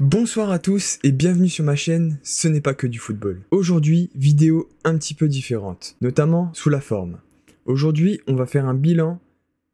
Bonsoir à tous et bienvenue sur ma chaîne, ce n'est pas que du football. Aujourd'hui, vidéo un petit peu différente, notamment sous la forme. Aujourd'hui, on va faire un bilan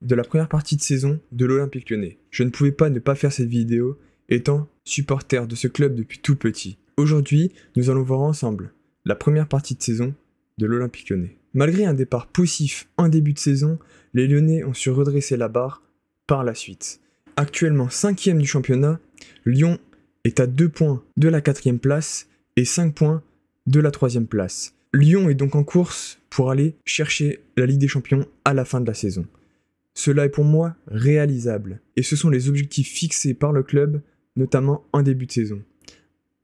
de la première partie de saison de l'Olympique Lyonnais. Je ne pouvais pas ne pas faire cette vidéo, étant supporter de ce club depuis tout petit. Aujourd'hui, nous allons voir ensemble la première partie de saison de l'Olympique Lyonnais. Malgré un départ poussif en début de saison, les Lyonnais ont su redresser la barre par la suite. Actuellement 5e du championnat, Lyon est à 2 points de la 4e place et 5 points de la 3e place. Lyon est donc en course pour aller chercher la Ligue des Champions à la fin de la saison. Cela est pour moi réalisable et ce sont les objectifs fixés par le club, notamment en début de saison.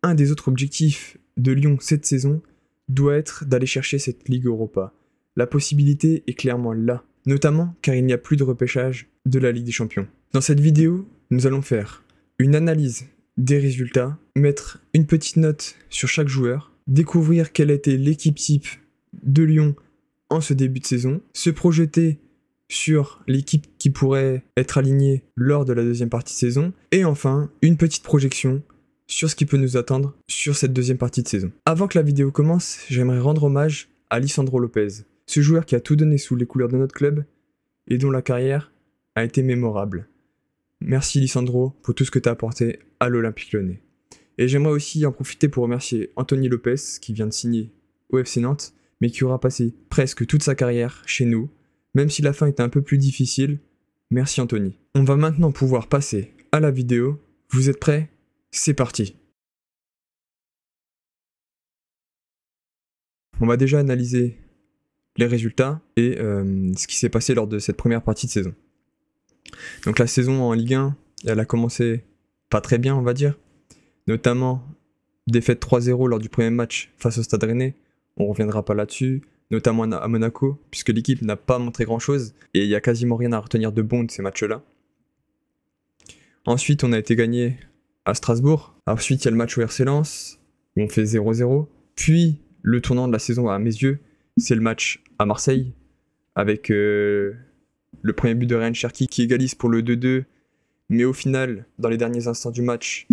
Un des autres objectifs de Lyon cette saison doit être d'aller chercher cette Ligue Europa. La possibilité est clairement là, notamment car il n'y a plus de repêchage de la Ligue des Champions. Dans cette vidéo, nous allons faire une analyse des résultats, mettre une petite note sur chaque joueur, découvrir quelle était l'équipe type de Lyon en ce début de saison, se projeter sur l'équipe qui pourrait être alignée lors de la deuxième partie de saison, et enfin une petite projection sur ce qui peut nous attendre sur cette deuxième partie de saison. Avant que la vidéo commence, j'aimerais rendre hommage à Lisandro Lopez, ce joueur qui a tout donné sous les couleurs de notre club et dont la carrière a été mémorable. Merci Lisandro pour tout ce que tu as apporté à l'Olympique Lyonnais. Et j'aimerais aussi en profiter pour remercier Anthony Lopez qui vient de signer au FC Nantes, mais qui aura passé presque toute sa carrière chez nous, même si la fin était un peu plus difficile. Merci Anthony. On va maintenant pouvoir passer à la vidéo. Vous êtes prêts ? C'est parti. On va déjà analyser les résultats et ce qui s'est passé lors de cette première partie de saison. Donc la saison en Ligue 1, elle a commencé pas très bien on va dire, notamment défaite 3-0 lors du premier match face au Stade Rennais, on reviendra pas là-dessus, notamment à Monaco, puisque l'équipe n'a pas montré grand-chose et il y a quasiment rien à retenir de bon de ces matchs-là. Ensuite on a été gagné à Strasbourg, ensuite il y a le match au RC Lens, où on fait 0-0, puis le tournant de la saison à mes yeux, c'est le match à Marseille, avec le premier but de Ryan Cherki qui égalise pour le 2-2, mais au final, dans les derniers instants du match,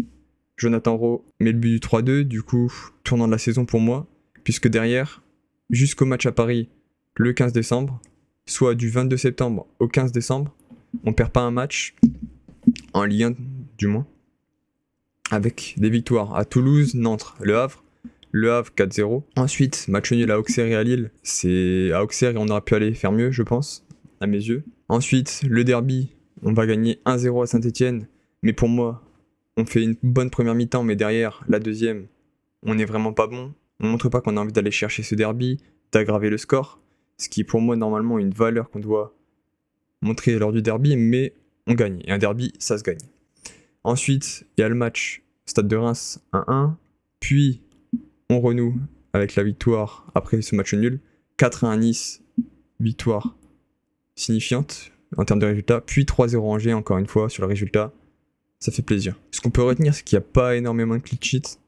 Jonathan Rowe met le but du 3-2, du coup, tournant de la saison pour moi, puisque derrière, jusqu'au match à Paris, le 15 décembre, soit du 22 septembre au 15 décembre, on perd pas un match, en Ligue 1 du moins, avec des victoires à Toulouse, Nantes, Le Havre 4-0. Ensuite, match nul à Auxerre et à Lille, c'est à Auxerre et on aurait pu aller faire mieux, je pense, à mes yeux. Ensuite, le derby, on va gagner 1-0 à Saint-Etienne, mais pour moi, on fait une bonne première mi-temps, mais derrière, la deuxième, on n'est vraiment pas bon. On montre pas qu'on a envie d'aller chercher ce derby, d'aggraver le score, ce qui est pour moi normalement une valeur qu'on doit montrer lors du derby, mais on gagne. Et un derby, ça se gagne. Ensuite, il y a le match Stade de Reims 1-1, puis on renoue avec la victoire après ce match nul, 4-1 à Nice, victoire signifiante en termes de résultats, puis 3-0 Angers encore une fois sur le résultat, ça fait plaisir. Ce qu'on peut retenir, c'est qu'il n'y a pas énormément de clean sheet,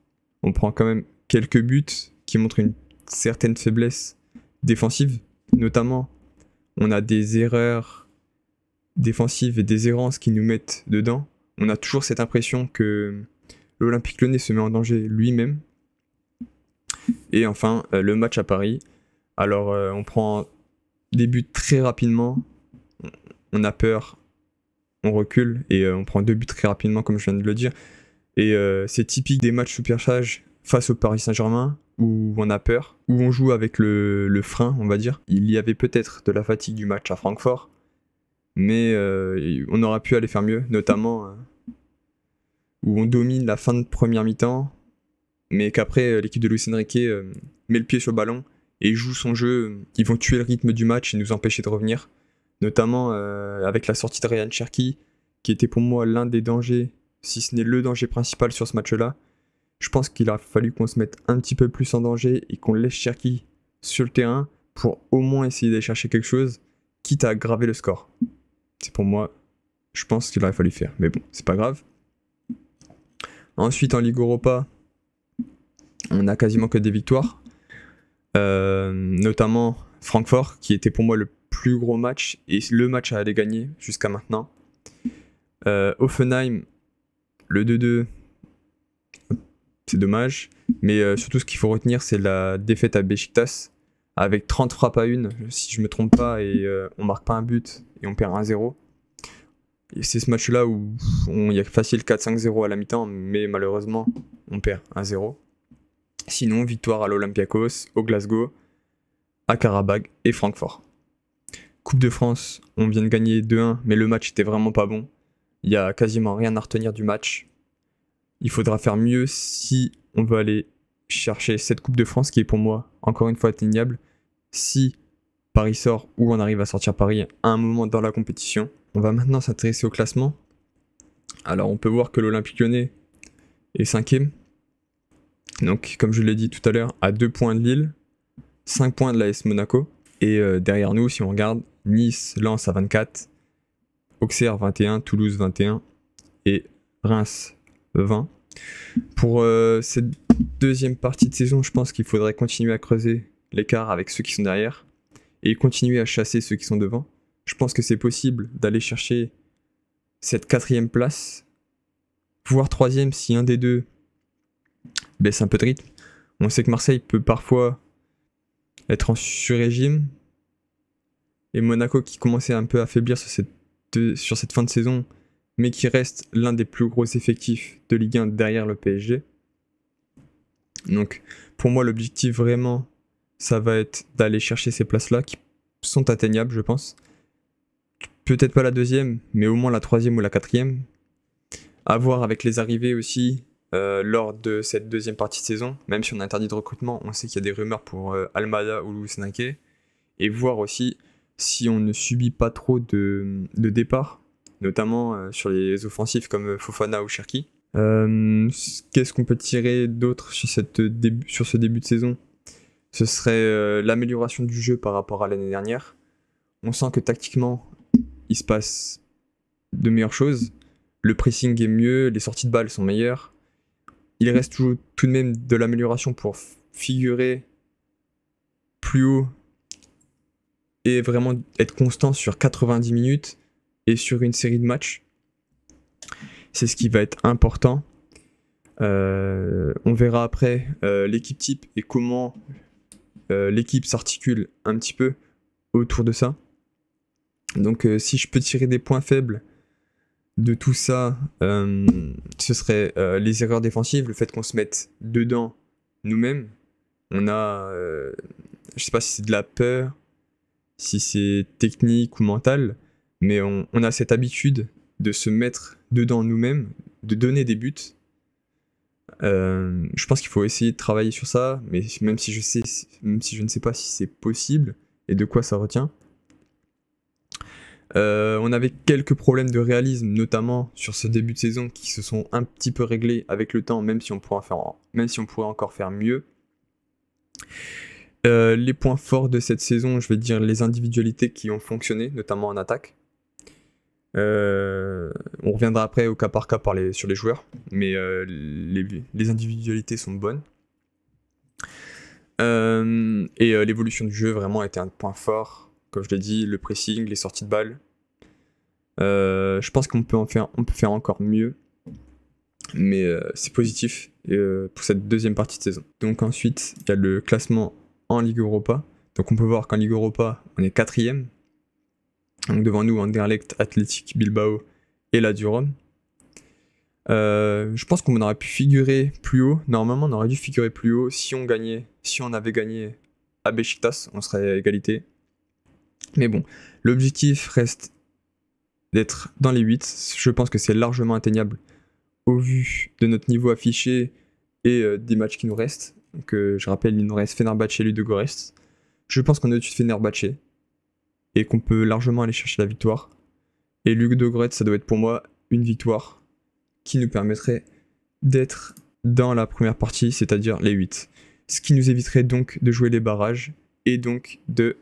on prend quand même quelques buts qui montrent une certaine faiblesse défensive, notamment on a des erreurs défensives et des errances qui nous mettent dedans, on a toujours cette impression que l'Olympique Lyonnais se met en danger lui-même. Et enfin, le match à Paris. Alors, on prend des buts très rapidement. On a peur, on recule et on prend 2 buts très rapidement, comme je viens de le dire. Et c'est typique des matchs supercharge face au Paris Saint-Germain, où on a peur, où on joue avec le frein, on va dire. Il y avait peut-être de la fatigue du match à Francfort, mais on aurait pu aller faire mieux, notamment où on domine la fin de première mi-temps, mais qu'après l'équipe de Luis Enrique met le pied sur le ballon et joue son jeu. Ils vont tuer le rythme du match et nous empêcher de revenir, notamment avec la sortie de Ryan Cherki, qui était pour moi l'un des dangers, si ce n'est le danger principal sur ce match-là. Je pense qu'il a fallu qu'on se mette un petit peu plus en danger et qu'on laisse Cherki sur le terrain pour au moins essayer d'aller chercher quelque chose, quitte à aggraver le score. C'est pour moi, je pense qu'il aurait fallu faire, mais bon, c'est pas grave. Ensuite, en Ligue Europa, on a quasiment que des victoires, notamment Francfort, qui était pour moi le plus gros match et le match à aller gagner jusqu'à maintenant. Hoffenheim, le 2-2, c'est dommage. Mais surtout, ce qu'il faut retenir, c'est la défaite à Beşiktaş, avec 30 frappes à une, si je me trompe pas, et on marque pas un but, et on perd 1-0. Et c'est ce match-là où il y a facile 4-5-0 à la mi-temps, mais malheureusement, on perd 1-0. Sinon, victoire à l'Olympiakos, au Glasgow, à Karabakh et Francfort. Coupe de France, on vient de gagner 2-1, mais le match était vraiment pas bon. Il y a quasiment rien à retenir du match. Il faudra faire mieux si on veut aller chercher cette Coupe de France qui est pour moi encore une fois atteignable. Si Paris sort ou on arrive à sortir Paris à un moment dans la compétition. On va maintenant s'intéresser au classement. Alors on peut voir que l'Olympique Lyonnais est 5e. Donc comme je l'ai dit tout à l'heure, à 2 points de Lille, 5 points de l'AS Monaco. Et derrière nous, si on regarde, Nice, Lens à 24, Auxerre 21, Toulouse 21 et Reims 20. Pour cette deuxième partie de saison, je pense qu'il faudrait continuer à creuser l'écart avec ceux qui sont derrière et continuer à chasser ceux qui sont devant. Je pense que c'est possible d'aller chercher cette 4e place, voire 3e si un des deux baisse un peu de rythme. On sait que Marseille peut parfois être en sur-régime, et Monaco qui commençait un peu à affaiblir sur cette fin de saison, mais qui reste l'un des plus gros effectifs de Ligue 1 derrière le PSG. Donc pour moi l'objectif vraiment, ça va être d'aller chercher ces places-là qui sont atteignables, je pense. Peut-être pas la 2e, mais au moins la 3e ou la 4e. À voir avec les arrivées aussi lors de cette deuxième partie de saison. Même si on a interdit de recrutement, on sait qu'il y a des rumeurs pour Almada ou Luis Enrique. Et voir aussi si on ne subit pas trop de départs, notamment sur les offensifs comme Fofana ou Cherki. Qu'est-ce qu'on peut tirer d'autre sur ce début de saison? Ce serait l'amélioration du jeu par rapport à l'année dernière. On sent que tactiquement, il se passe de meilleures choses. Le pressing est mieux, les sorties de balles sont meilleures. Il reste toujours tout de même de l'amélioration pour figurer plus haut et vraiment être constant sur 90 minutes et sur une série de matchs. C'est ce qui va être important. On verra après l'équipe type et comment l'équipe s'articule un petit peu autour de ça. Donc si je peux tirer des points faibles de tout ça, ce serait les erreurs défensives, le fait qu'on se mette dedans nous-mêmes. On a, je sais pas si c'est de la peur, si c'est technique ou mental, mais on a cette habitude de se mettre dedans nous-mêmes, de donner des buts. Je pense qu'il faut essayer de travailler sur ça, mais même si je ne sais pas si c'est possible et de quoi ça retient. On avait quelques problèmes de réalisme, notamment sur ce début de saison, qui se sont un petit peu réglés avec le temps, même si on pourrait encore faire mieux. Les points forts de cette saison, je vais dire les individualités qui ont fonctionné, notamment en attaque. On reviendra après au cas par cas sur les joueurs, mais les individualités sont bonnes. Et l'évolution du jeu vraiment a été un point fort. Comme je l'ai dit, le pressing, les sorties de balles. Je pense qu'on peut faire encore mieux, mais c'est positif pour cette deuxième partie de saison. Donc ensuite, il y a le classement en Ligue Europa. Donc on peut voir qu'en Ligue Europa, on est 4e. Donc devant nous, Anderlecht, Athletic Bilbao et la Rome. Je pense qu'on aurait pu figurer plus haut. Normalement, on aurait dû figurer plus haut si on avait gagné à Beşiktaş, on serait à égalité. Mais bon, l'objectif reste d'être dans les 8. Je pense que c'est largement atteignable au vu de notre niveau affiché et des matchs qui nous restent. Donc, je rappelle, il nous reste Fenerbahçe et Ludogorets. Je pense qu'on est au-dessus de Fenerbahçe et qu'on peut largement aller chercher la victoire. Et Ludogorets, ça doit être pour moi une victoire qui nous permettrait d'être dans la première partie, c'est-à-dire les 8. Ce qui nous éviterait donc de jouer les barrages et donc de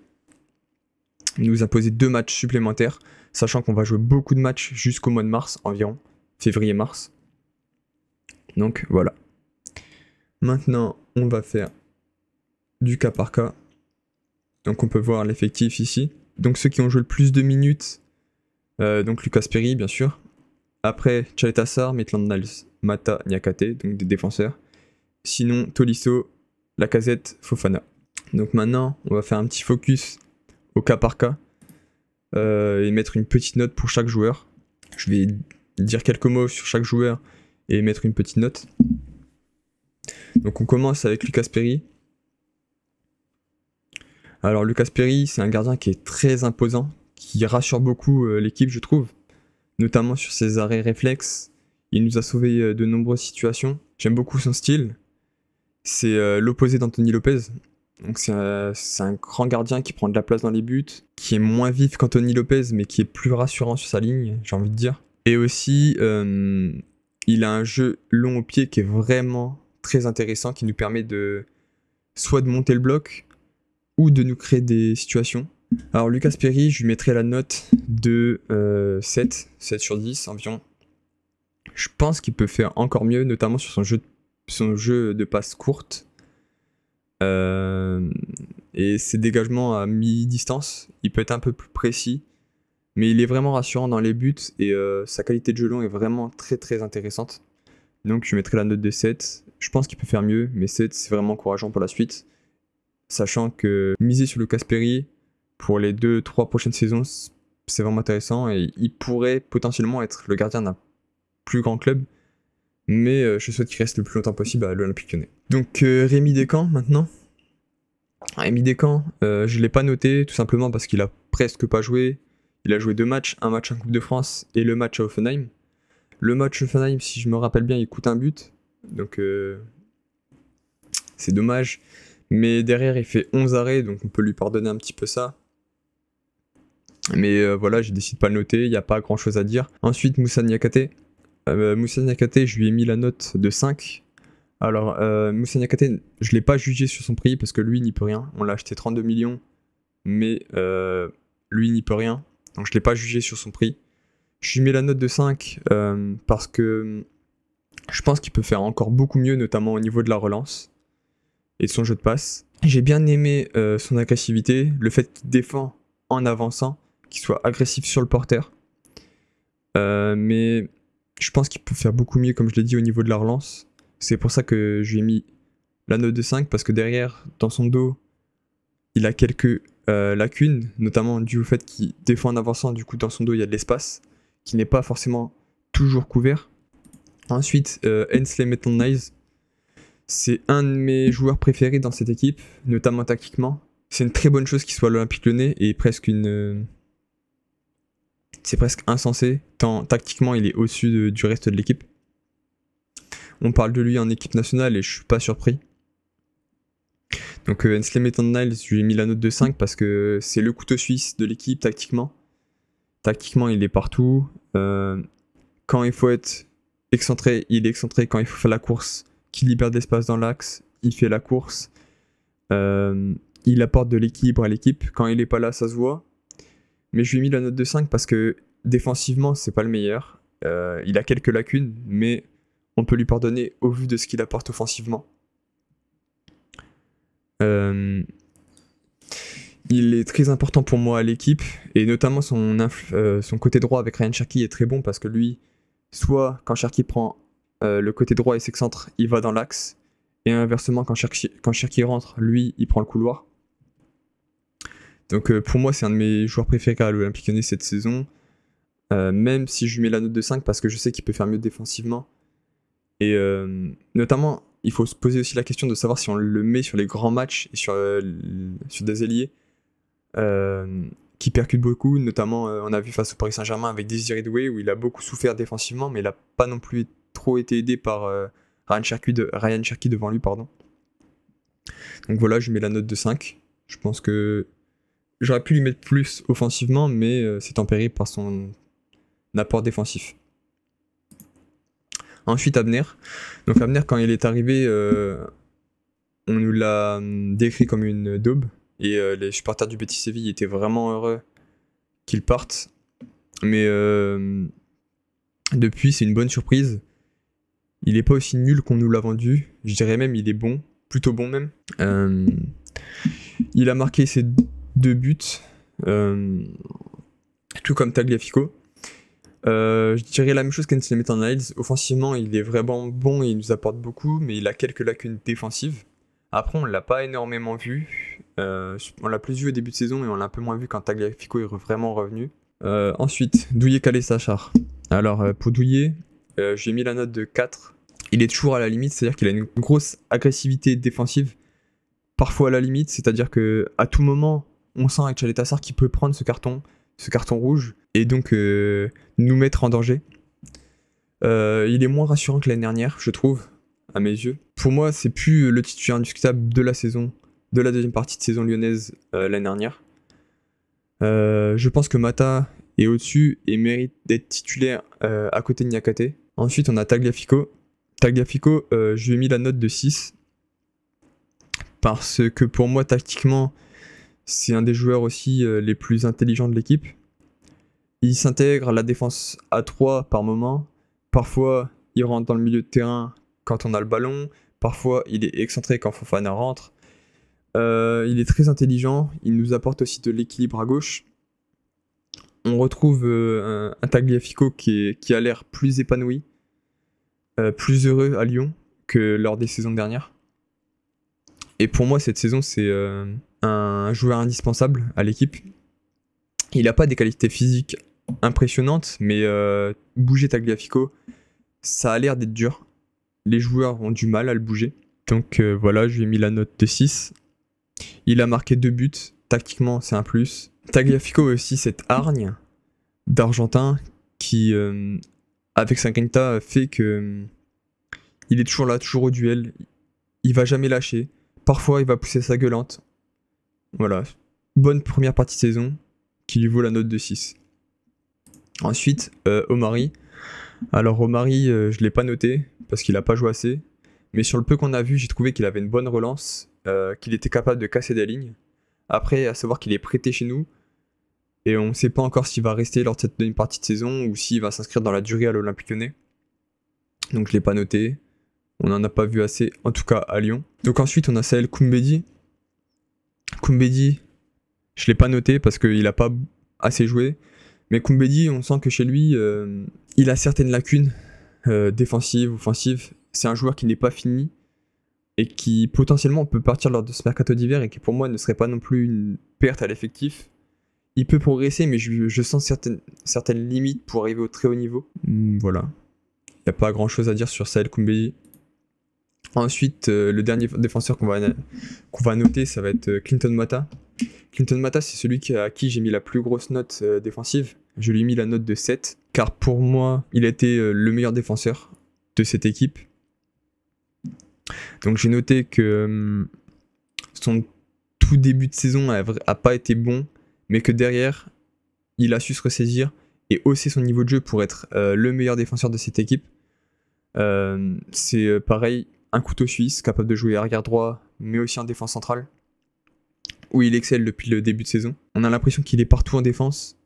nous imposer 2 matchs supplémentaires, sachant qu'on va jouer beaucoup de matchs jusqu'au mois de mars environ, février-mars. Donc voilà. Maintenant, on va faire du cas par cas. Donc on peut voir l'effectif ici. Donc ceux qui ont joué le plus de minutes, donc Lucas Perry bien sûr. Après, Tchaletassar, Maitland Niles, Mata, Niakate, donc des défenseurs. Sinon, Tolisso, Lacazette, Fofana. Donc maintenant, on va faire un petit focus au cas par cas et mettre une petite note pour chaque joueur. Je vais dire quelques mots sur chaque joueur et mettre une petite note. Donc on commence avec Lucas Perry. Alors Lucas Perry, c'est un gardien qui est très imposant, qui rassure beaucoup l'équipe, je trouve, notamment sur ses arrêts réflexes. Il nous a sauvé de nombreuses situations. J'aime beaucoup son style. C'est l'opposé d'Anthony Lopez. Donc c'est un grand gardien qui prend de la place dans les buts, qui est moins vif qu'Anthony Lopez, mais qui est plus rassurant sur sa ligne, j'ai envie de dire. Et aussi, il a un jeu long au pied qui est vraiment très intéressant, qui nous permet soit de monter le bloc, ou de nous créer des situations. Alors Lucas Perry, je lui mettrais la note de 7 sur 10 environ. Je pense qu'il peut faire encore mieux, notamment sur son jeu de passe courte. Et ses dégagements à mi-distance, il peut être un peu plus précis, mais il est vraiment rassurant dans les buts et sa qualité de jeu long est vraiment très très intéressante. Donc je mettrai la note de 7. Je pense qu'il peut faire mieux, mais 7 c'est vraiment encourageant pour la suite. Sachant que miser sur Lucas Perry pour les 2-3 prochaines saisons, c'est vraiment intéressant et il pourrait potentiellement être le gardien d'un plus grand club. Mais je souhaite qu'il reste le plus longtemps possible à l'Olympique Lyonnais. Donc Rémi Descamps maintenant. Rémi Descamps, je ne l'ai pas noté tout simplement parce qu'il a presque pas joué. Il a joué 2 matchs, un match en Coupe de France et le match à Hoffenheim. Le match à Hoffenheim, si je me rappelle bien, il coûte un but. Donc c'est dommage. Mais derrière, il fait 11 arrêts, donc on peut lui pardonner un petit peu ça. Mais voilà, j'ai décidé de pas le noter, il n'y a pas grand chose à dire. Ensuite, Moussa Niakhaté. Moussa Niakhaté, je lui ai mis la note de 5. Alors, Moussa Niakhaté, je ne l'ai pas jugé sur son prix parce que lui n'y peut rien. On l'a acheté 32 millions, mais lui n'y peut rien. Donc, je ne l'ai pas jugé sur son prix. Je lui mets la note de 5 parce que je pense qu'il peut faire encore beaucoup mieux, notamment au niveau de la relance et de son jeu de passe. J'ai bien aimé son agressivité, le fait qu'il défend en avançant, qu'il soit agressif sur le porteur. Mais je pense qu'il peut faire beaucoup mieux, comme je l'ai dit, au niveau de la relance. C'est pour ça que je lui ai mis la note de 5, parce que derrière, dans son dos, il a quelques lacunes, notamment dû au fait qu'il défend en avançant, du coup dans son dos il y a de l'espace, qui n'est pas forcément toujours couvert. Ensuite, Ainsley Maitland-Niles, c'est un de mes joueurs préférés dans cette équipe, notamment tactiquement. C'est une très bonne chose qu'il soit à l'Olympique Lyonnais et c'est presque insensé, tant tactiquement il est au-dessus du reste de l'équipe. On parle de lui en équipe nationale et je suis pas surpris. Donc Ainsley Maitland-Niles, je lui ai mis la note de 5 parce que c'est le couteau suisse de l'équipe tactiquement. Tactiquement il est partout. Quand il faut être excentré, il est excentré. Quand il faut faire la course, qui libère de l'espace dans l'axe, il fait la course. Il apporte de l'équilibre à l'équipe. Quand il est pas là, ça se voit. Mais je lui ai mis la note de 5 parce que défensivement, c'est pas le meilleur. Il a quelques lacunes, mais on peut lui pardonner au vu de ce qu'il apporte offensivement. Il est très important pour moi à l'équipe, et notamment son côté droit avec Ryan Cherki est très bon parce que lui, soit quand Cherki prend le côté droit et s'excentre, il va dans l'axe, et inversement, quand Cherki rentre, lui, il prend le couloir. Donc pour moi, c'est un de mes joueurs préférés à l'Olympique Lyonnais cette saison, même si je lui mets la note de 5 parce que je sais qu'il peut faire mieux défensivement. Et notamment, il faut se poser aussi la question de savoir si on le met sur les grands matchs et sur des ailiers qui percutent beaucoup. Notamment, on a vu face au Paris Saint-Germain avec Désiré Doué où il a beaucoup souffert défensivement, mais il n'a pas non plus trop été aidé par Ryan Cherki devant lui. Pardon. Donc voilà, je lui mets la note de 5. Je pense que j'aurais pu lui mettre plus offensivement, mais c'est tempéré par son apport défensif. Ensuite, Abner. Donc Abner, quand il est arrivé, on nous l'a décrit comme une daube. Et les supporters du Betis Séville étaient vraiment heureux qu'il parte. Mais depuis, c'est une bonne surprise. Il n'est pas aussi nul qu'on nous l'a vendu. Je dirais même il est bon, plutôt bon même. Il a marqué ses 2 buts, tout comme Tagliafico. Je dirais la même chose qu'Anthony Niles. Offensivement, il est vraiment bon et il nous apporte beaucoup, mais il a quelques lacunes défensives. Après, on l'a pas énormément vu. On l'a plus vu au début de saison et on l'a un peu moins vu quand Tagliafico est vraiment revenu. Ensuite, Douillet, Calais, Sachar. Alors, pour Douillet, j'ai mis la note de 4. Il est toujours à la limite, c'est-à-dire qu'il a une grosse agressivité défensive, parfois à la limite, c'est-à-dire qu'à tout moment, on sent avec Calais Tassar qu'il peut prendre ce carton rouge, et donc nous mettre en danger. Il est moins rassurant que l'année dernière, je trouve, à mes yeux. Pour moi, c'est plus le titulaire indiscutable de la saison, de la deuxième partie de saison lyonnaise l'année dernière. Je pense que Mata est au-dessus et mérite d'être titulaire à côté de Niakate. Ensuite, on a Tagliafico. Tagliafico, je lui ai mis la note de 6. Parce que pour moi, tactiquement, c'est un des joueurs aussi les plus intelligents de l'équipe. Il s'intègre à la défense à 3 par moment. Parfois, il rentre dans le milieu de terrain quand on a le ballon. Parfois, il est excentré quand Fofana rentre. Il est très intelligent. Il nous apporte aussi de l'équilibre à gauche. On retrouve un Tagliafico qui a l'air plus épanoui, plus heureux à Lyon que lors des saisons dernières. Et pour moi, cette saison, c'est un joueur indispensable à l'équipe. Il n'a pas des qualités physiques impressionnantes, mais bouger Tagliafico, ça a l'air d'être dur. Les joueurs ont du mal à le bouger. Donc voilà, je lui ai mis la note de 6. Il a marqué 2 buts. Tactiquement, c'est un plus. Tagliafico a aussi cette hargne d'Argentin qui, avec sa grinta, fait que il est toujours là, toujours au duel. Il va jamais lâcher. Parfois, il va pousser sa gueulante. Voilà. Bonne première partie de saison qui lui vaut la note de 6. Ensuite, Omari. Alors, Omari, je l'ai pas noté parce qu'il a pas joué assez. Mais sur le peu qu'on a vu, j'ai trouvé qu'il avait une bonne relance, qu'il était capable de casser des lignes. Après, à savoir qu'il est prêté chez nous. Et on ne sait pas encore s'il va rester lors de cette deuxième partie de saison ou s'il va s'inscrire dans la durée à l'Olympique Lyonnais. Donc je l'ai pas noté. On n'en a pas vu assez, en tout cas à Lyon. Donc ensuite, on a Saël Koumbedi. Koumbedi, je l'ai pas noté parce qu'il a pas assez joué. Mais Koumbedi, on sent que chez lui, il a certaines lacunes défensives, offensives. C'est un joueur qui n'est pas fini et qui potentiellement peut partir lors de ce mercato d'hiver et qui pour moi ne serait pas non plus une perte à l'effectif. Il peut progresser, mais je sens certaines limites pour arriver au très haut niveau. Voilà. Il n'y a pas grand chose à dire sur Saël Koumbedi. Ensuite, le dernier défenseur qu'on va noter, ça va être Clinton Mata. Clinton Mata, c'est celui à qui j'ai mis la plus grosse note défensive. Je lui ai mis la note de 7, car pour moi, il a été le meilleur défenseur de cette équipe. Donc j'ai noté que son tout début de saison a pas été bon, mais que derrière, il a su se ressaisir et hausser son niveau de jeu pour être le meilleur défenseur de cette équipe. C'est pareil, un couteau suisse, capable de jouer arrière droit, mais aussi en défense centrale, où il excelle depuis le début de saison. On a l'impression qu'il est partout en défense.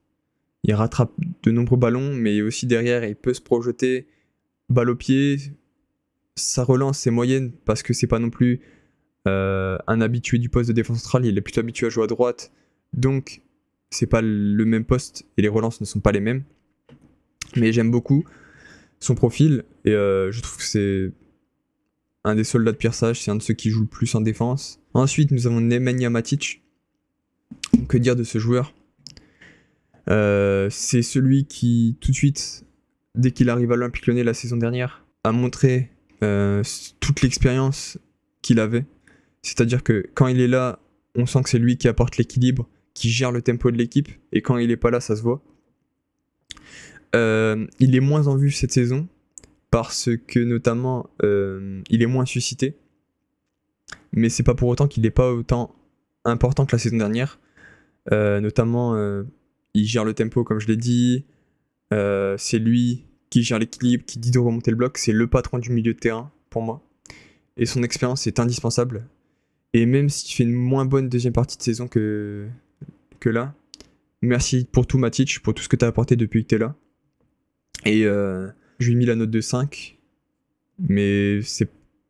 Il rattrape de nombreux ballons, mais aussi derrière, il peut se projeter, balle au pied. Sa relance est moyenne parce que c'est pas non plus un habitué du poste de défense centrale, il est plutôt habitué à jouer à droite. Donc, c'est pas le même poste et les relances ne sont pas les mêmes. Mais j'aime beaucoup son profil et je trouve que c'est un des soldats de Pierre Sage, c'est un de ceux qui joue le plus en défense. Ensuite, nous avons Nemanja Matic. Que dire de ce joueur ? C'est celui qui, tout de suite, dès qu'il arrive à l'Olympique Lyonnais la saison dernière, a montré toute l'expérience qu'il avait. C'est-à-dire que quand il est là, on sent que c'est lui qui apporte l'équilibre, qui gère le tempo de l'équipe, et quand il est pas là, ça se voit. Il est moins en vue cette saison, parce que notamment, il est moins suscité. Mais c'est pas pour autant qu'il n'est pas autant important que la saison dernière. Notamment, il gère le tempo, comme je l'ai dit. C'est lui qui gère l'équilibre, qui dit de remonter le bloc. C'est le patron du milieu de terrain, pour moi. Et son expérience est indispensable. Et même s'il fait une moins bonne deuxième partie de saison que là, merci pour tout, Matic, pour tout ce que tu as apporté depuis que tu es là. Et je lui ai mis la note de 5. Mais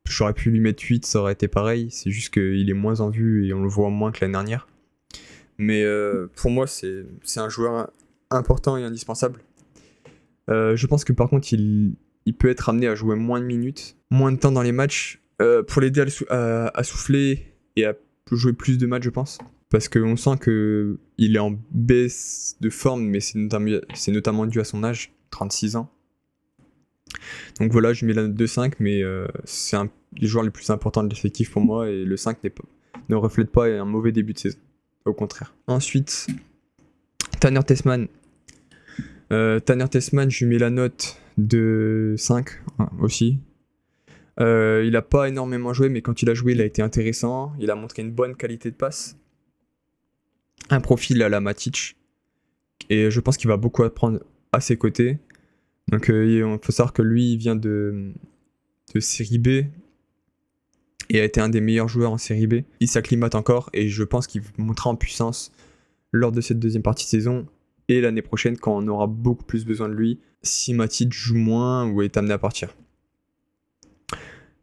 j'aurais pu lui mettre 8, ça aurait été pareil. C'est juste qu'il est moins en vue et on le voit moins que l'année dernière. Mais pour moi, c'est un joueur important et indispensable. Je pense que par contre, il peut être amené à jouer moins de minutes, moins de temps dans les matchs, pour l'aider à souffler et à jouer plus de matchs, je pense. Parce qu'on sent qu'il est en baisse de forme, mais c'est notamment dû à son âge, 36 ans. Donc voilà, je mets la note de 5, mais c'est un des joueurs les plus importants de l'effectif pour moi, et le 5 ne reflète pas un mauvais début de saison. Au contraire. Ensuite, Tanner Tessman. Je lui mets la note de 5 aussi. Il a pas énormément joué, mais quand il a joué, il a été intéressant. Il a montré une bonne qualité de passe. Un profil à la Matic. Et je pense qu'il va beaucoup apprendre à ses côtés. Donc il faut savoir que lui, il vient de Série B et a été un des meilleurs joueurs en Série B. Il s'acclimate encore et je pense qu'il montera en puissance lors de cette deuxième partie de saison et l'année prochaine quand on aura beaucoup plus besoin de lui si Matic joue moins ou est amené à partir.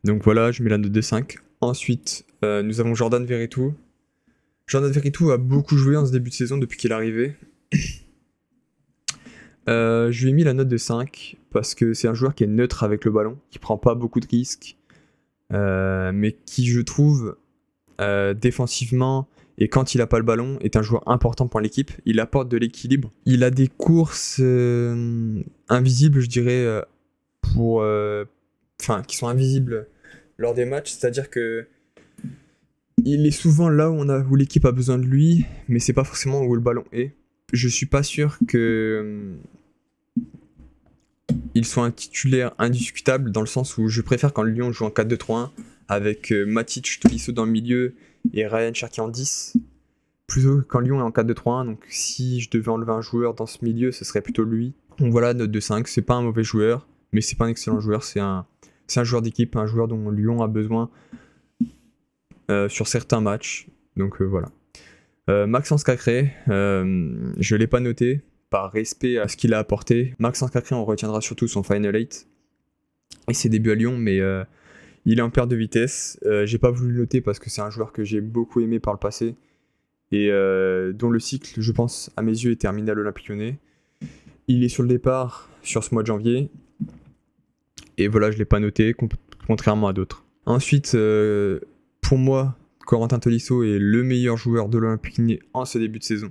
Donc voilà, je mets la note de 5. Ensuite, nous avons Jordan Veretout. Jordan Veretout a beaucoup joué en ce début de saison depuis qu'il est arrivé. Je lui ai mis la note de 5 parce que c'est un joueur qui est neutre avec le ballon, qui prend pas beaucoup de risques, mais qui, je trouve, défensivement et quand il a pas le ballon, est un joueur important pour l'équipe. Il apporte de l'équilibre. Il a des courses invisibles, je dirais, qui sont invisibles lors des matchs, c'est-à-dire que il est souvent là où l'équipe a besoin de lui, mais c'est pas forcément où le ballon est. Je suis pas sûr que il soit un titulaire indiscutable, dans le sens où je préfère quand Lyon joue en 4-2-3-1 avec Matic, Tolisso dans le milieu et Ryan Cherki en 10, plutôt que quand Lyon est en 4-2-3-1. Donc si je devais enlever un joueur dans ce milieu, ce serait plutôt lui. Donc voilà, note de 5. C'est pas un mauvais joueur, mais c'est pas un excellent joueur. C'est un joueur d'équipe, un joueur dont Lyon a besoin sur certains matchs. Donc voilà. Maxence Cacré, je l'ai pas noté par respect à ce qu'il a apporté. Maxence Cacré, on retiendra surtout son Final 8 et ses débuts à Lyon, mais il est en perte de vitesse. J'ai pas voulu le noter parce que c'est un joueur que j'ai beaucoup aimé par le passé et dont le cycle, je pense, à mes yeux, est terminé à l'Olympique Lyonnais. Il est sur le départ sur ce mois de janvier et voilà, je l'ai pas noté, contrairement à d'autres. Ensuite, pour moi, Corentin Tolisso est le meilleur joueur de l'Olympique Lyonnais en ce début de saison.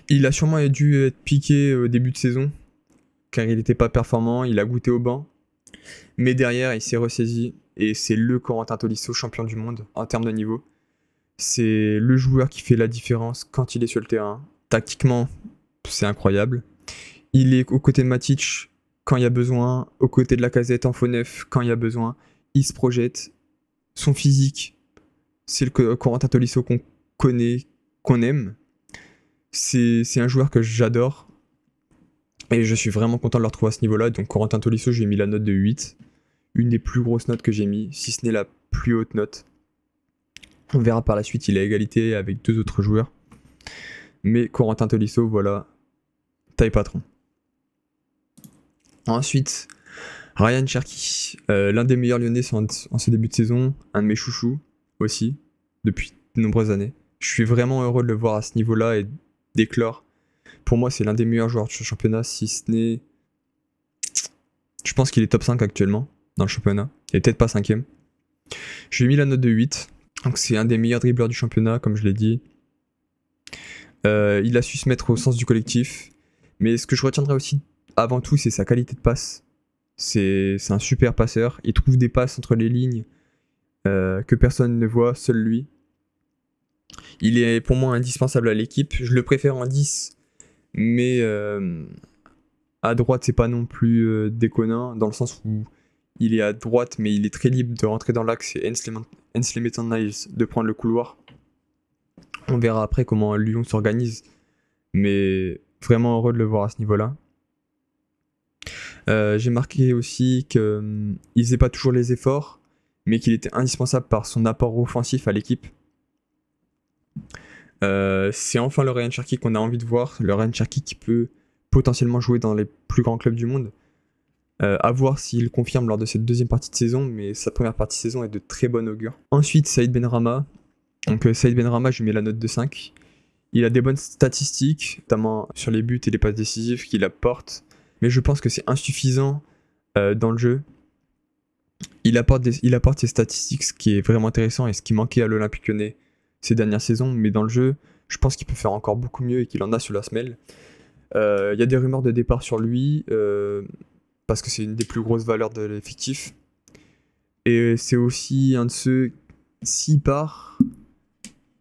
Il a sûrement dû être piqué au début de saison, car il n'était pas performant, il a goûté au banc. Mais derrière, il s'est ressaisi, et c'est le Corentin Tolisso, champion du monde en termes de niveau. C'est le joueur qui fait la différence quand il est sur le terrain. Tactiquement, c'est incroyable. Il est aux côtés de Matic quand il y a besoin, aux côtés de Lacazette en faux neuf quand il y a besoin. Il se projette. Son physique, c'est le Corentin Tolisso qu'on connaît, qu'on aime. C'est un joueur que j'adore. Et je suis vraiment content de le retrouver à ce niveau-là. Donc Corentin Tolisso, j'ai mis la note de 8. Une des plus grosses notes que j'ai mis, si ce n'est la plus haute note. On verra par la suite, il a égalité avec 2 autres joueurs. Mais Corentin Tolisso, voilà, taille patron. Ensuite, Ryan Cherki, l'un des meilleurs Lyonnais en ce début de saison, un de mes chouchous aussi, depuis de nombreuses années. Je suis vraiment heureux de le voir à ce niveau-là et d'éclore. Pour moi, c'est l'un des meilleurs joueurs de ce championnat, si ce n'est... Je pense qu'il est top 5 actuellement dans le championnat, et peut-être pas 5ème. Je lui ai mis la note de 8, donc c'est un des meilleurs dribbleurs du championnat, comme je l'ai dit. Il a su se mettre au sens du collectif, mais ce que je retiendrai aussi avant tout, c'est sa qualité de passe. C'est un super passeur, il trouve des passes entre les lignes que personne ne voit, seul lui. Il est pour moi indispensable à l'équipe, je le préfère en 10, mais à droite c'est pas non plus déconnant, dans le sens où il est à droite mais il est très libre de rentrer dans l'axe et Ainsley Maitland-Niles de prendre le couloir. On verra après comment Lyon s'organise, mais vraiment heureux de le voir à ce niveau-là. J'ai marqué aussi qu'il faisait pas toujours les efforts, mais qu'il était indispensable par son apport offensif à l'équipe. C'est enfin le Ryan Cherki qu'on a envie de voir, le Ryan Cherki qui peut potentiellement jouer dans les plus grands clubs du monde. À voir s'il confirme lors de cette deuxième partie de saison, mais sa première partie de saison est de très bon augure. Ensuite, Saïd Benrahma. Donc Saïd Benrahma, je lui mets la note de 5. Il a des bonnes statistiques, notamment sur les buts et les passes décisives qu'il apporte. Mais je pense que c'est insuffisant dans le jeu. Il apporte ses statistiques, ce qui est vraiment intéressant et ce qui manquait à l'Olympique Lyonnais ces dernières saisons. Mais dans le jeu, je pense qu'il peut faire encore beaucoup mieux et qu'il en a sur la semelle. Il y a des rumeurs de départ sur lui, parce que c'est une des plus grosses valeurs de l'effectif. Et c'est aussi un de ceux, s'il part,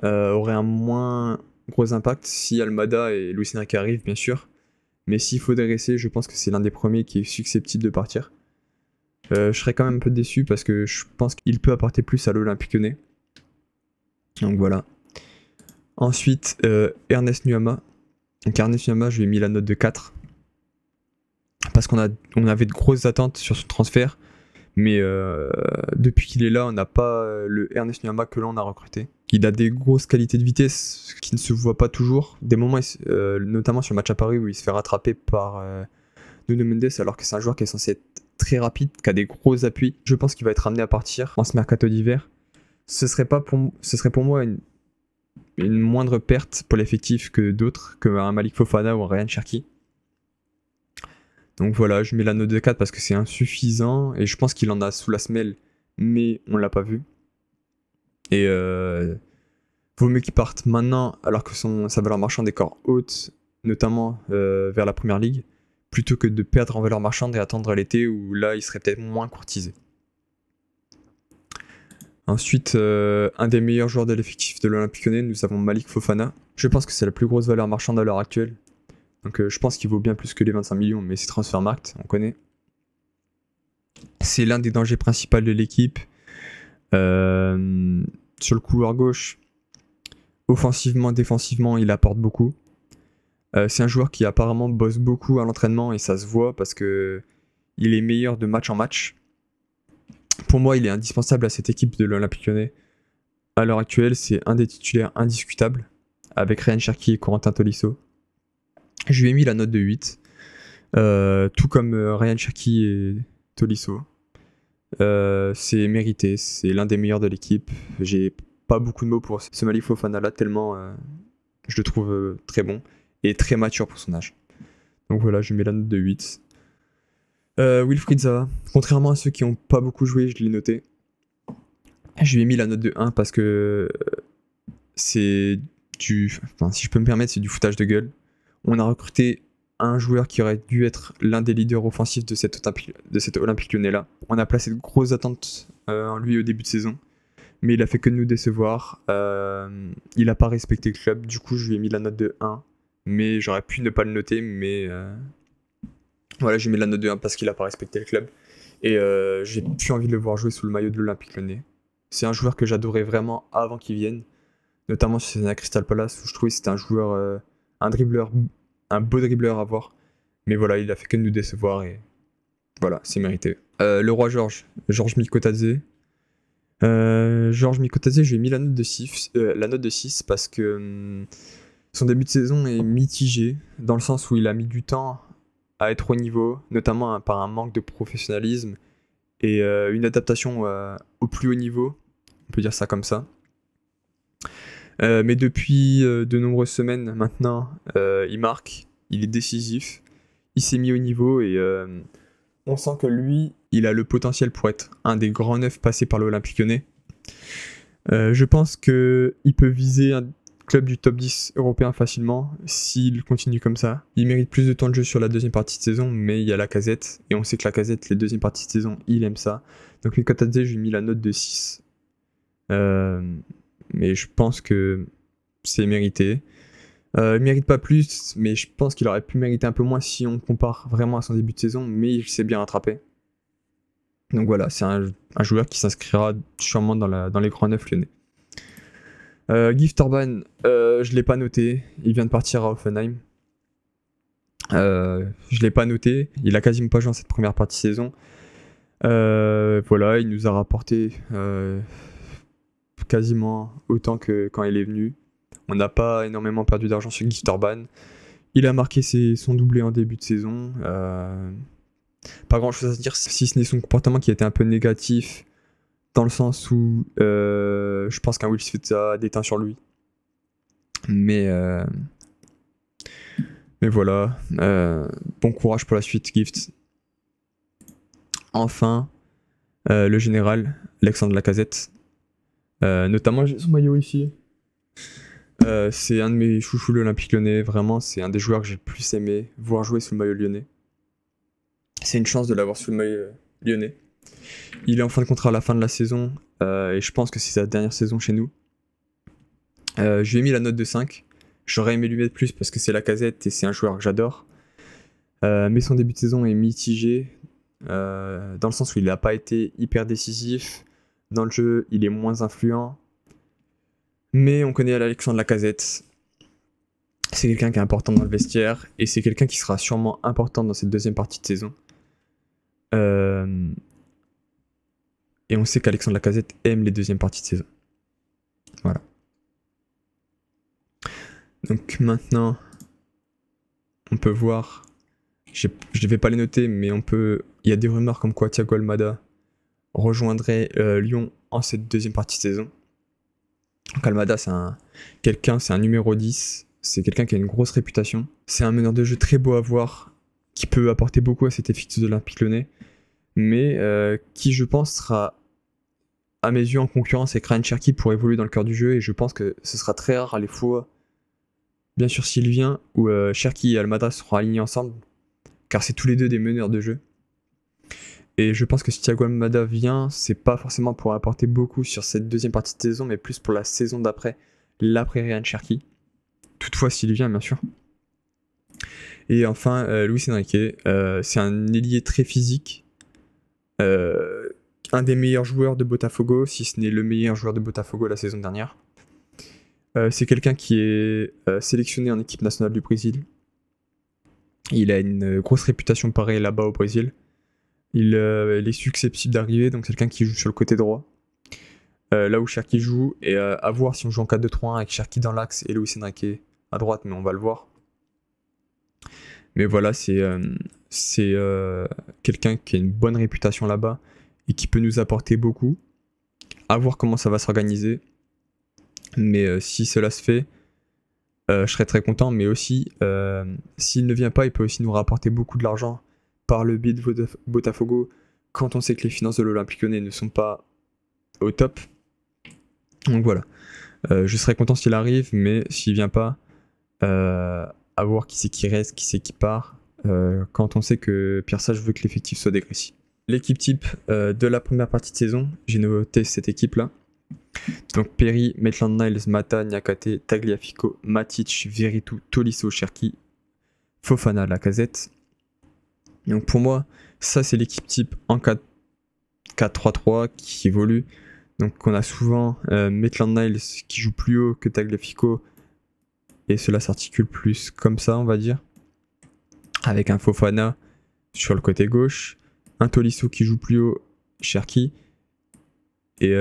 aurait un moins gros impact si Almada et Luis Enrique arrivent, bien sûr. Mais s'il faudrait rester, je pense que c'est l'un des premiers qui est susceptible de partir. Je serais quand même un peu déçu parce que je pense qu'il peut apporter plus à l'Olympique Lyonnais. Donc voilà. Ensuite, Ernest Nuama. Donc Ernest Nuama, je lui ai mis la note de 4. Parce qu'on avait de grosses attentes sur son transfert. Mais depuis qu'il est là, on n'a pas le Ernest Nuama que l'on a recruté. Il a des grosses qualités de vitesse qui ne se voient pas toujours. Des moments, notamment sur le match à Paris, où il se fait rattraper par Nuno Mendes, alors que c'est un joueur qui est censé être très rapide, qui a des gros appuis. Je pense qu'il va être amené à partir en ce mercato d'hiver. Ce serait pour moi une moindre perte pour l'effectif que d'autres, comme un Malik Fofana ou un Ryan Cherki. Donc voilà, je mets la note de 4 parce que c'est insuffisant et je pense qu'il en a sous la semelle, mais on l'a pas vu. Et vaut mieux qu'il parte maintenant alors que sa valeur marchande est encore haute, notamment vers la première ligue, plutôt que de perdre en valeur marchande et attendre l'été où là il serait peut-être moins courtisé. Ensuite, un des meilleurs joueurs de l'effectif de l'Olympique Lyonnais, nous avons Malik Fofana. Je pense que c'est la plus grosse valeur marchande à l'heure actuelle. Donc je pense qu'il vaut bien plus que les 25 millions, mais c'est Transfermarkt, on connaît. C'est l'un des dangers principaux de l'équipe. Sur le couloir gauche, offensivement, défensivement, il apporte beaucoup. C'est un joueur qui apparemment bosse beaucoup à l'entraînement et ça se voit parce que il est meilleur de match en match. Pour moi, il est indispensable à cette équipe de l'Olympique Lyonnais. À l'heure actuelle, c'est un des titulaires indiscutables avec Ryan Cherki et Corentin Tolisso. Je lui ai mis la note de 8, tout comme Ryan Cherki et Tolisso. C'est mérité, c'est l'un des meilleurs de l'équipe. J'ai pas beaucoup de mots pour ce Malik Fofana là, tellement je le trouve très bon et très mature pour son âge. Donc voilà, je mets la note de 8. Wilfried Zaha, contrairement à ceux qui n'ont pas beaucoup joué, je l'ai noté. Je lui ai mis la note de 1 parce que c'est si je peux me permettre, c'est du foutage de gueule. On a recruté un joueur qui aurait dû être l'un des leaders offensifs de cet Olympique Lyonnais là. On a placé de grosses attentes en lui au début de saison, mais il a fait que nous décevoir. Il n'a pas respecté le club, du coup je lui ai mis la note de 1, mais j'aurais pu ne pas le noter, mais voilà, j'ai mis la note de 1 parce qu'il n'a pas respecté le club. Et j'ai plus envie de le voir jouer sous le maillot de l'Olympique Lyonnais. C'est un joueur que j'adorais vraiment avant qu'il vienne, notamment sur ses années à Crystal Palace, où je trouvais que c'était un joueur, un dribbleur, un beau dribbleur à voir. Mais voilà, il a fait que de nous décevoir et voilà, c'est mérité. Le roi Georges Mikotadze. Georges Mikotadze, je lui ai mis la note de 6 parce que son début de saison est mitigé, dans le sens où il a mis du temps à être au niveau, notamment par un manque de professionnalisme et une adaptation au plus haut niveau, on peut dire ça comme ça. Mais depuis de nombreuses semaines maintenant, il marque, il est décisif, il s'est mis au niveau et on sent que lui, il a le potentiel pour être un des grands neufs passés par l'Olympique Lyonnais. Je pense qu'il peut viser un club du top 10 européen facilement s'il continue comme ça. Il mérite plus de temps de jeu sur la deuxième partie de saison, mais il y a la Casette, et on sait que la Casette, les deuxièmes parties de saison, il aime ça. Donc Mikotadze, je lui ai mis la note de 6. Mais je pense que c'est mérité. Il mérite pas plus, mais je pense qu'il aurait pu mériter un peu moins si on compare vraiment à son début de saison, mais il s'est bien rattrapé. Donc voilà, c'est un joueur qui s'inscrira sûrement dans les grands neufs lyonnais. Gift Orban, je l'ai pas noté, il vient de partir à Hoffenheim. Je l'ai pas noté, il a quasiment pas joué en cette première partie de saison. Voilà, il nous a rapporté quasiment autant que quand il est venu. On n'a pas énormément perdu d'argent sur Gift Orban. Il a marqué son doublé en début de saison. Pas grand chose à se dire si ce n'est son comportement qui a été un peu négatif, dans le sens où je pense qu'un Wilfried Zaha a déteint sur lui. Mais voilà, bon courage pour la suite, Gift. Enfin, le général, Alexandre Lacazette. Notamment, j'ai son maillot ici. C'est un de mes chouchous, l'Olympique Lyonnais. Vraiment, c'est un des joueurs que j'ai le plus aimé voir jouer sous le maillot lyonnais. C'est une chance de l'avoir sous le maillot lyonnais. Il est en fin de contrat à la fin de la saison, et je pense que c'est sa dernière saison chez nous. Je lui ai mis la note de 5. J'aurais aimé lui mettre plus parce que c'est Lacazette et c'est un joueur que j'adore. Mais son début de saison est mitigé, dans le sens où il n'a pas été hyper décisif. Dans le jeu, il est moins influent. Mais on connaît Alexandre Lacazette. C'est quelqu'un qui est important dans le vestiaire et c'est quelqu'un qui sera sûrement important dans cette deuxième partie de saison. Et on sait qu'Alexandre Lacazette aime les deuxièmes parties de saison. Voilà. Donc maintenant, on peut voir, je ne vais pas les noter, mais il y a des rumeurs comme quoi Thiago Almada rejoindrait Lyon en cette deuxième partie de saison. Donc Almada, c'est un numéro 10, c'est quelqu'un qui a une grosse réputation. C'est un meneur de jeu très beau à voir, qui peut apporter beaucoup à cet effectif de l'Olympique Lyonnais, mais qui, je pense, sera à mes yeux en concurrence avec Ryan Cherki pour évoluer dans le cœur du jeu, et je pense que ce sera très rare à les fois, bien sûr s'il vient, où Cherki et Almada seront alignés ensemble, car c'est tous les deux des meneurs de jeu. Et je pense que si Thiago Almada vient, c'est pas forcément pour apporter beaucoup sur cette deuxième partie de saison, mais plus pour la saison d'après, l'après Ryan Cherki. Toutefois, s'il vient, bien sûr. Et enfin, Luis Enrique, c'est un ailier très physique, un des meilleurs joueurs de Botafogo, si ce n'est le meilleur joueur de Botafogo la saison dernière. C'est quelqu'un qui est sélectionné en équipe nationale du Brésil. Il a une grosse réputation pareille là-bas au Brésil. Il est susceptible d'arriver, donc c'est quelqu'un qui joue sur le côté droit. Là où Cherki joue, et à voir si on joue en 4-2-3-1 avec Cherki dans l'axe et Luis Enrique à droite, mais on va le voir. Mais voilà, c'est quelqu'un qui a une bonne réputation là-bas et qui peut nous apporter beaucoup. À voir comment ça va s'organiser. Mais si cela se fait, je serais très content. Mais aussi, s'il ne vient pas, il peut aussi nous rapporter beaucoup de l'argent par le biais de Botafogo, quand on sait que les finances de l'Olympique Lyonnais ne sont pas au top. Donc voilà, je serais content s'il arrive, mais s'il vient pas, à voir qui c'est qui reste, qui c'est qui part, quand on sait que Pierre Sage veut que l'effectif soit dégressif. L'équipe type de la première partie de saison, j'ai noté cette équipe-là. Donc Perry, Maitland-Niles, Mata, Niakate, Tagliafico, Matic, Veretout, Tolisso, Cherki, Fofana, Lacazette. Donc pour moi, ça c'est l'équipe type en 4-3-3 qui évolue. Donc on a souvent Maitland-Niles qui joue plus haut que Tagliafico, et cela s'articule plus comme ça, on va dire, avec un Fofana sur le côté gauche, un Tolisso qui joue plus haut, Cherki, et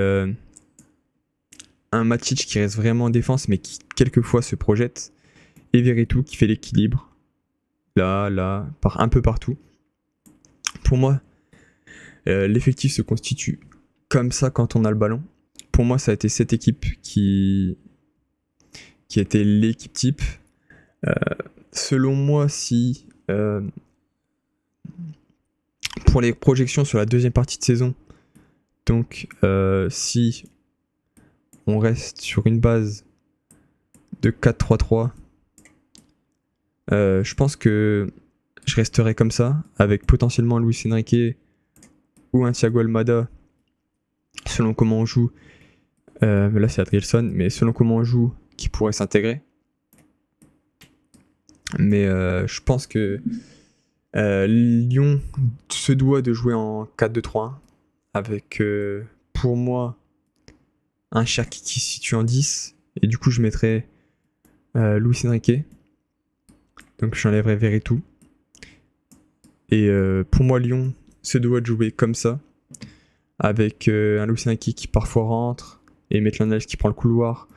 un Matic qui reste vraiment en défense mais qui quelquefois se projette, et Veretout qui fait l'équilibre là, un peu partout. Pour moi, l'effectif se constitue comme ça quand on a le ballon. Pour moi, ça a été cette équipe qui était l'équipe type. Selon moi, si pour les projections sur la deuxième partie de saison, donc si on reste sur une base de 4-3-3, je pense que je resterai comme ça, avec potentiellement Luis Enrique ou un Thiago Almada, selon comment on joue. Là c'est Adrielson, mais selon comment on joue, qui pourrait s'intégrer. Mais je pense que Lyon se doit de jouer en 4-2-3-1, avec pour moi un Cherki qui se situe en 10, et du coup je mettrais Luis Enrique, donc j'enlèverais Veretout. Et pour moi, Lyon se doit de jouer comme ça, avec un Luis Enrique qui parfois rentre et Maitland-Niles qui prend le couloir,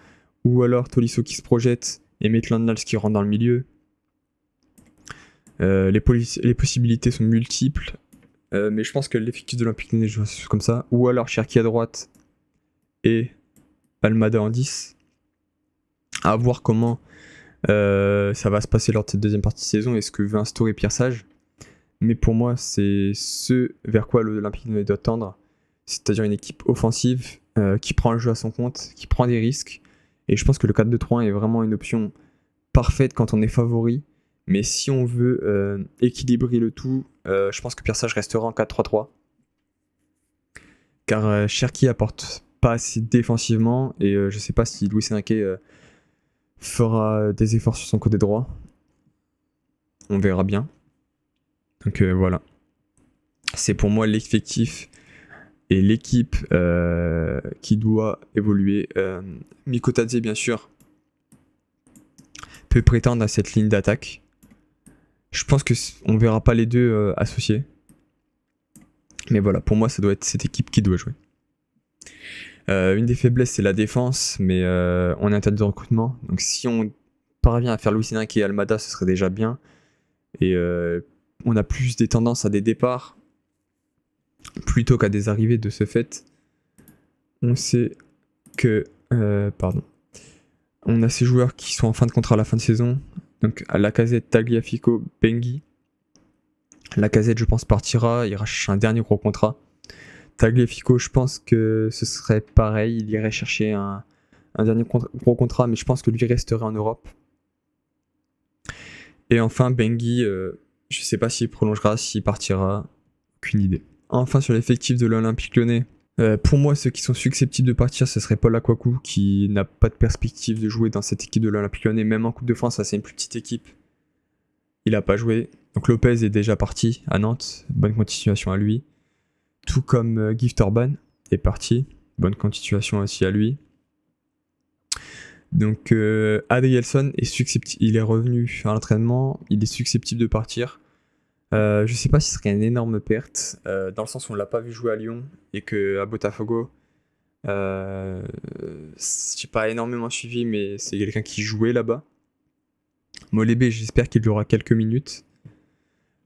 ou alors Tolisso qui se projette et Maitland-Niles qui rentre dans le milieu. Les possibilités sont multiples, mais je pense que l'effectif de l'Olympique Lyonnais joue comme ça, ou alors Cherki à droite et Almada en 10. À voir comment ça va se passer lors de cette deuxième partie de saison et ce que veut instaurer Pierre Sage. Mais pour moi, c'est ce vers quoi l'Olympique Lyonnais doit tendre, c'est-à-dire une équipe offensive qui prend le jeu à son compte, qui prend des risques. Et je pense que le 4-2-3-1 est vraiment une option parfaite quand on est favori. Mais si on veut équilibrer le tout, je pense que Pierre Sage restera en 4-3-3. Car Cherki apporte pas assez défensivement et je sais pas si Luis Enrique fera des efforts sur son côté droit. On verra bien. Donc voilà. C'est pour moi l'effectif et l'équipe qui doit évoluer. Mikotadze, bien sûr, peut prétendre à cette ligne d'attaque. Je pense qu'on ne verra pas les deux associés. Mais voilà, pour moi, ça doit être cette équipe qui doit jouer. Une des faiblesses, c'est la défense, mais on est en tête de recrutement. Donc si on parvient à faire Luis Enrique et Almada, ce serait déjà bien. Et on a plus des tendances à des départs plutôt qu'à des arrivées de ce fait. On sait que... On a ces joueurs qui sont en fin de contrat à la fin de saison. Donc à Lacazette, Tagliafico, Bengi. Lacazette, je pense, partira. Il ira chercher un dernier gros contrat. Tagliafico, je pense que ce serait pareil. Il irait chercher un dernier gros contrat, mais je pense que lui resterait en Europe. Et enfin, Bengi, je sais pas s'il prolongera, s'il partira. Aucune idée. Enfin, sur l'effectif de l'Olympique Lyonnais, pour moi, ceux qui sont susceptibles de partir, ce serait Paul Akwaku, qui n'a pas de perspective de jouer dans cette équipe de l'Olympique Lyonnais. Même en Coupe de France, ça c'est une plus petite équipe. Il n'a pas joué. Donc Lopez est déjà parti à Nantes. Bonne continuation à lui. Tout comme Gift Orban est parti. Bonne continuation aussi à lui. Donc Adrielson est susceptible. Il est revenu à l'entraînement. Il est susceptible de partir. Je sais pas si ce serait une énorme perte, dans le sens où on l'a pas vu jouer à Lyon et qu'à Botafogo, j'ai pas énormément suivi, mais c'est quelqu'un qui jouait là-bas. Molébé, j'espère qu'il aura quelques minutes.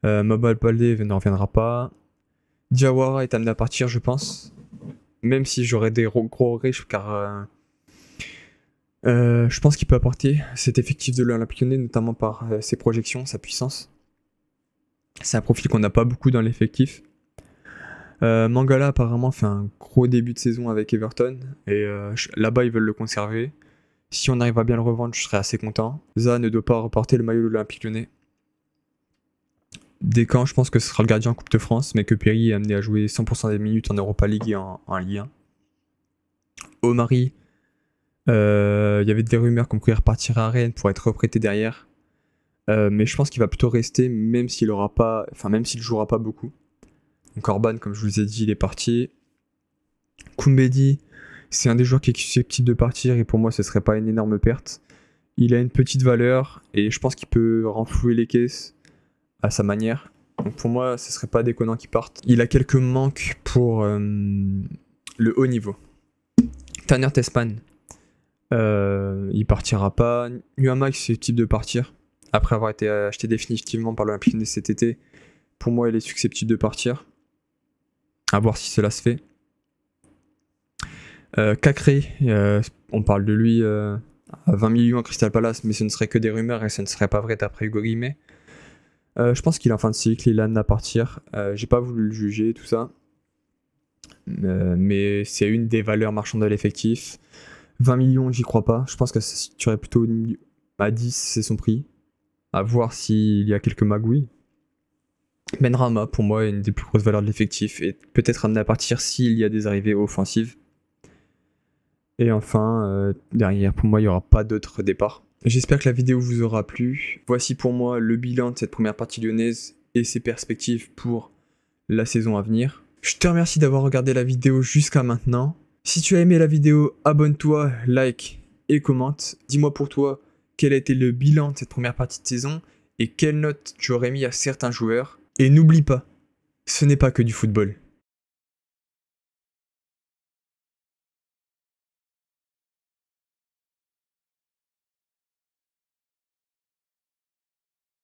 Mobile Baldé ne reviendra pas. Diawara est amené à partir, je pense. Même si j'aurais des gros regrets, car je pense qu'il peut apporter cet effectif de l'Olympique Lyonnais, notamment par ses projections, sa puissance. C'est un profil qu'on n'a pas beaucoup dans l'effectif. Mangala apparemment fait un gros début de saison avec Everton. Et là-bas, ils veulent le conserver. Si on arrive à bien le revendre, je serais assez content. Zaha ne doit pas reporter le maillot de l'Olympique Lyonnais. Descamps, je pense que ce sera le gardien en Coupe de France, mais que Perry est amené à jouer 100% des minutes en Europa League et en Ligue 1. Omari, il y avait des rumeurs comme quoi il repartirait à Rennes pour être reprêté derrière. Mais je pense qu'il va plutôt rester, même s'il jouera pas beaucoup. Donc Orban, comme je vous ai dit, il est parti. Koumbedi, c'est un des joueurs qui est susceptible de partir et pour moi ce serait pas une énorme perte. Il a une petite valeur et je pense qu'il peut renflouer les caisses à sa manière. Donc pour moi ce serait pas déconnant qu'il parte. Il a quelques manques pour le haut niveau. Tanner Tesman, il partira pas. Nuama est susceptible de partir. Après avoir été acheté définitivement par l'Olympique Lyonnais cet été, pour moi, il est susceptible de partir. À voir si cela se fait. Cacré, on parle de lui à 20 millions à Crystal Palace, mais ce ne serait que des rumeurs et ce ne serait pas vrai d'après Hugo Guillemets. Je pense qu'il est en fin de cycle, il a à partir. J'ai pas voulu le juger, tout ça. Mais c'est une des valeurs marchandes de l'effectif. 20 millions, j'y crois pas. Je pense que ça se situerait plutôt à 10, c'est son prix. À voir s'il y a quelques magouilles. Benrahma, pour moi, est une des plus grosses valeurs de l'effectif et peut-être amené à partir s'il y a des arrivées offensives. Et enfin, derrière, pour moi, il n'y aura pas d'autres départs. J'espère que la vidéo vous aura plu. Voici pour moi le bilan de cette première partie lyonnaise et ses perspectives pour la saison à venir. Je te remercie d'avoir regardé la vidéo jusqu'à maintenant. Si tu as aimé la vidéo, abonne-toi, like et commente. Dis-moi pour toi quel a été le bilan de cette première partie de saison et quelle note tu aurais mis à certains joueurs. Et n'oublie pas, ce n'est pas que du football.